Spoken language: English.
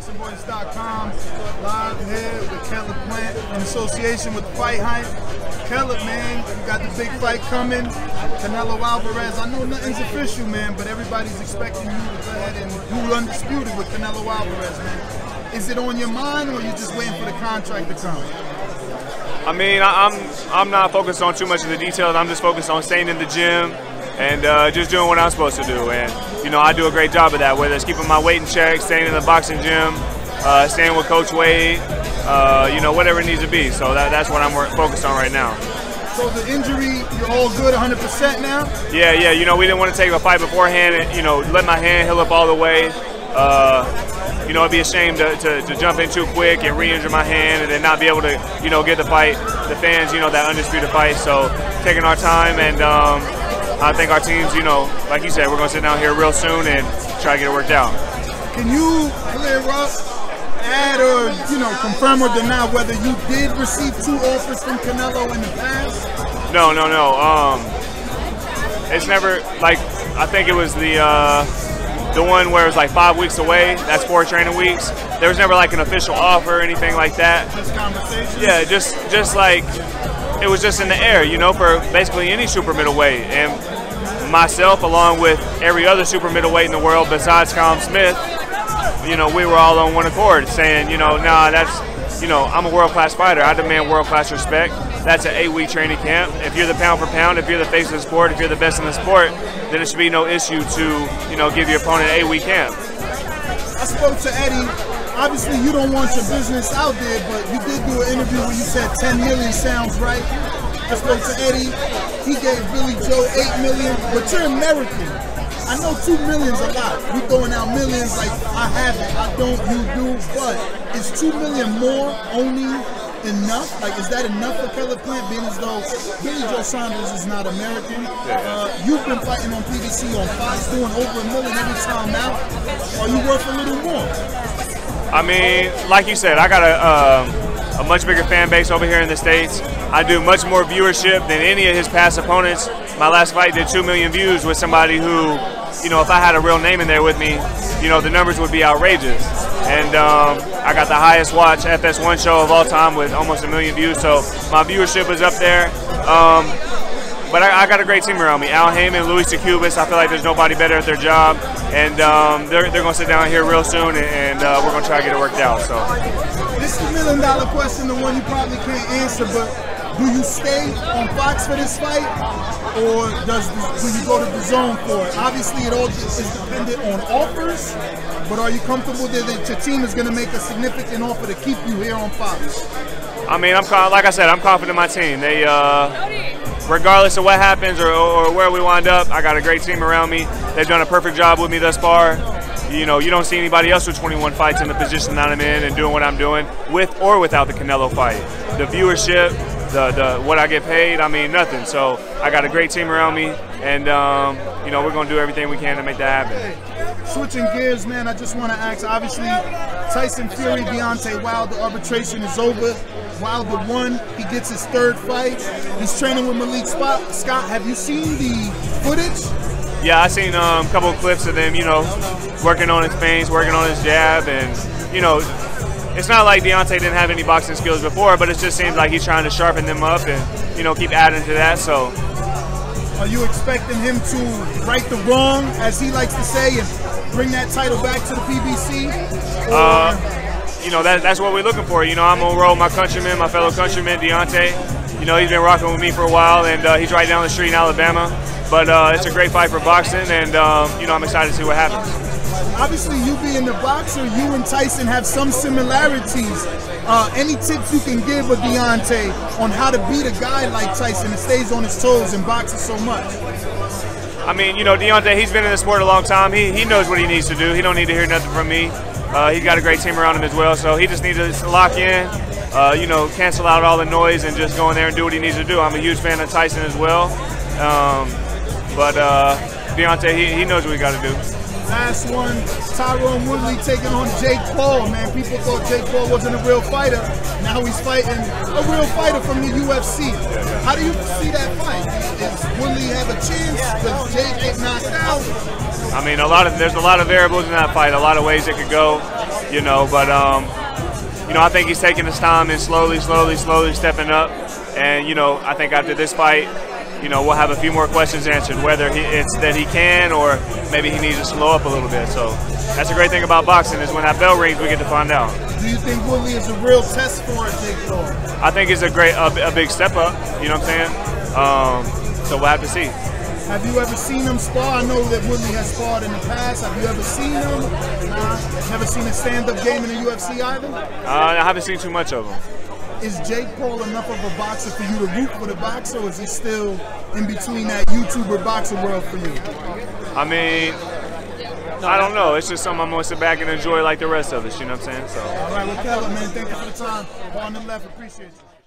BoxingVoice.com, live here with Caleb Plant in association with FightHype. Caleb, man, you got the big fight coming. Canelo Alvarez. I know nothing's official, man, but everybody's expecting you to go ahead and do undisputed with Canelo Alvarez, man. Is it on your mind, or are you just waiting for the contract to come? I mean, I'm not focused on too much of the details. I'm just focused on staying in the gym and just doing what I'm supposed to do. And you know, I do a great job of that, whether it's keeping my weight in check, staying in the boxing gym, staying with Coach Wade, you know, whatever it needs to be. So that's what I'm focused on right now. So the injury, you're all good 100% now? Yeah, you know, we didn't want to take a fight beforehand and, you know, let my hand heal up all the way. You know, it'd be a shame to jump in too quick and re-injure my hand and then not be able to, you know, get the fight, the fans, you know, that undisputed fight. So taking our time, and I think our teams, you know, like you said, we're going to sit down here real soon and try to get it worked out. Can you clear up, add, or, you know, confirm or deny whether you did receive 2 offers from Canelo in the past? No. It's never, like, I think it was the one where it was like 5 weeks away. That's 4 training weeks. There was never like an official offer or anything like that. Just conversation? Yeah, just like, it was just in the air, you know, for basically any super middleweight. And myself, along with every other super middleweight in the world besides Colin Smith, you know, we were all on one accord saying, you know, nah, that's, you know, I'm a world-class fighter. I demand world-class respect. That's an 8-week training camp. If you're the pound for pound, if you're the face of the sport, if you're the best in the sport, then it should be no issue to, you know, give your opponent an 8-week camp. I spoke to Eddie. Obviously, you don't want your business out there, but you did do an interview where you said 10 million sounds right. I spoke to Eddie. He gave Billy Joe 8 million, but you're American. I know 2 million's a lot. You throwing out millions like I have it, I don't, you do, but is 2 million more only enough? Like, is that enough for Caleb Plant, being as though Billy Joe Saunders is not American? You've been fighting on PBC, on Fox, doing over $1 million every time out. Are you worth a little more? I mean, like you said, I got a much bigger fan base over here in the States. I do much more viewership than any of his past opponents. My last fight did 2 million views with somebody who, you know, if I had a real name in there with me, you know, the numbers would be outrageous. And I got the highest watch FS1 show of all time with almost 1 million views, so my viewership is up there. But I got a great team around me. Al Heyman, Luis Cubas, I feel like there's nobody better at their job. And they're going to sit down here real soon, and we're going to try to get it worked out. So this is the $1 million question, the one you probably can't answer, but do you stay on Fox for this fight, or do you go to the zone for it? Obviously, it all is dependent on offers, but are you comfortable that your team is going to make a significant offer to keep you here on Fox? I mean, like I said, I'm confident in my team. They, regardless of what happens or where we wind up, I got a great team around me. They've done a perfect job with me thus far. You know, you don't see anybody else with 21 fights in the position that I'm in and doing what I'm doing, with or without the Canelo fight. The viewership, the what I get paid, I mean, nothing. So I got a great team around me, and you know, we're going to do everything we can to make that happen. Switching gears, man, I just want to ask, obviously, Tyson Fury, Deontay Wilder, the arbitration is over. Wilder won. He gets his 3rd fight. He's training with Malik Scott. Have you seen the footage? Yeah, I seen a couple of clips of them, you know, working on his feints, working on his jab, and, you know, it's not like Deontay didn't have any boxing skills before, but it just seems like he's trying to sharpen them up and, you know, keep adding to that. So, are you expecting him to right the wrong, as he likes to say, and bring that title back to the PBC? You know, that's what we're looking for. You know, I'm going to roll my countryman, my fellow countryman, Deontay. You know, he's been rocking with me for a while, and he's right down the street in Alabama. But it's a great fight for boxing, and, you know, I'm excited to see what happens. Obviously, you being the boxer, you and Tyson have some similarities. Any tips you can give with Deontay on how to beat a guy like Tyson that stays on his toes and boxes so much? I mean, you know, Deontay, he's been in the sport a long time. He knows what he needs to do. He don't need to hear nothing from me. He's got a great team around him as well, so he just needs to lock in, you know, cancel out all the noise and just go in there and do what he needs to do. I'm a huge fan of Tyson as well, but Deontay, he knows what he got to do. Last one, Tyron Woodley taking on Jake Paul, man. People thought Jake Paul wasn't a real fighter. Now he's fighting a real fighter from the UFC. How do you see that fight? Does Woodley have a chance? Does Jake get knocked out? I mean, there's a lot of variables in that fight, a lot of ways it could go, you know, but you know, I think he's taking his time and slowly stepping up. And, you know, I think after this fight, you know, we'll have a few more questions answered, whether it's that he can or maybe he needs to slow up a little bit. So that's the great thing about boxing, is when that bell rings, we get to find out. Do you think Woodley is a real test for Jake Paul? I think it's a big step up, you know what I'm saying? So we'll have to see. Have you ever seen him spar? I know that Woodley has sparred in the past. Have you ever seen him? Nah. Never seen a stand-up game in the UFC either? I haven't seen too much of him. Is Jake Paul enough of a boxer for you to root for the boxer, or is he still in between that YouTuber boxing world for you? I mean, I don't know. It's just something I'm going to sit back and enjoy like the rest of us, you know what I'm saying? So. All right, well, Keller, man, thank you for the time. On the left, appreciate you.